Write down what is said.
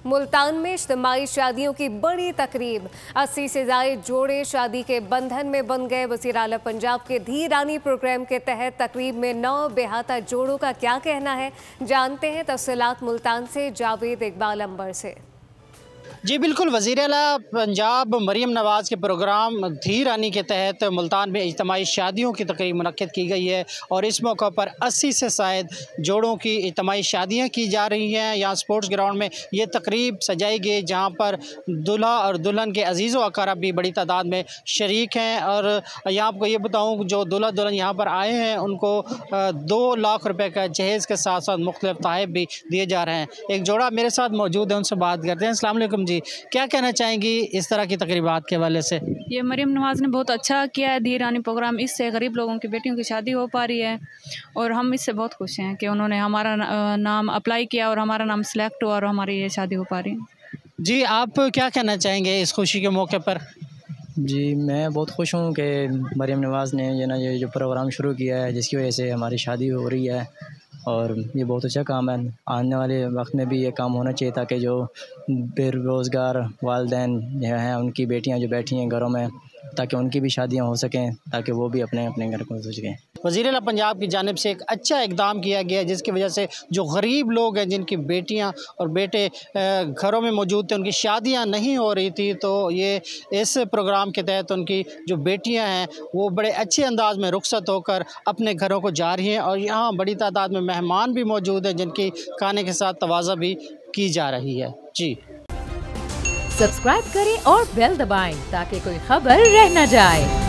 मुल्तान में इज्तिमाई शादियों की बड़ी तकरीब, 80 से ज़ायद जोड़े शादी के बंधन में बन गए। वज़ीर आला पंजाब के धी रानी प्रोग्राम के तहत तकरीब में 9 बेहाता जोड़ों का क्या कहना है, जानते हैं तफसीलात मुल्तान से जावेद इकबाल अंबर से। जी बिल्कुल, वज़ीर आला पंजाब मरीम नवाज़ के प्रोग्राम धी रानी के तहत मुल्तान में इज्तिमाई शादियों की तकरीब मुनक्किद की गई है और इस मौका पर 80 से ज़ायद जोड़ों की इज्तिमाई शादियां की जा रही हैं। यहाँ स्पोर्ट्स ग्राउंड में ये तकरीब सजाई गई, जहाँ पर दूल्हा और दुल्हन के अजीज़ व अक़ारब भी बड़ी तादाद में शरीक हैं। और यहाँ आपको ये बताऊँ, जो दूल्हा दुल्हन यहाँ पर आए हैं उनको 2 लाख रुपये का जहेज़ के साथ साथ मुख्तलिफ तोहफ़े भी दिए जा रहे हैं। एक जोड़ा मेरे साथ मौजूद है, उनसे बात करते हैं। अस्सलाम वालेकुम जी, क्या कहना चाहेंगी इस तरह की तकरीबात के हवाले से? ये मरीम नवाज़ ने बहुत अच्छा किया है धी रानी प्रोग्राम, इससे गरीब लोगों की बेटियों की शादी हो पा रही है और हम इससे बहुत खुश हैं कि उन्होंने हमारा नाम अप्लाई किया और हमारा नाम सिलेक्ट हुआ और हमारी ये शादी हो पा रही है। जी, आप क्या कहना चाहेंगे इस खुशी के मौके पर? जी, मैं बहुत खुश हूँ कि मरीम नवाज़ ने ये जो प्रोग्राम शुरू किया है, जिसकी वजह से हमारी शादी हो रही है और ये बहुत अच्छा काम है। आने वाले वक्त में भी ये काम होना चाहिए ताकि जो बेरोज़गार वालिदैन जो हैं, उनकी बेटियां जो बैठी हैं घरों में, ताकि उनकी भी शादियां हो सकें, ताकि वो भी अपने अपने घर को सोच सकें। वज़ीर आला पंजाब की जानिब से एक अच्छा इक़दाम किया गया है, जिसकी वजह से जो गरीब लोग हैं, जिनकी बेटियां और बेटे घरों में मौजूद थे, उनकी शादियां नहीं हो रही थी, तो ये इस प्रोग्राम के तहत उनकी जो बेटियां हैं वो बड़े अच्छे अंदाज में रुखसत होकर अपने घरों को जा रही हैं। और यहाँ बड़ी तादाद में मेहमान भी मौजूद हैं, जिनकी खाने के साथ तवाज़ा भी की जा रही है। जी, सब्सक्राइब करें और बेल दबाएं ताकि कोई खबर रह न जाए।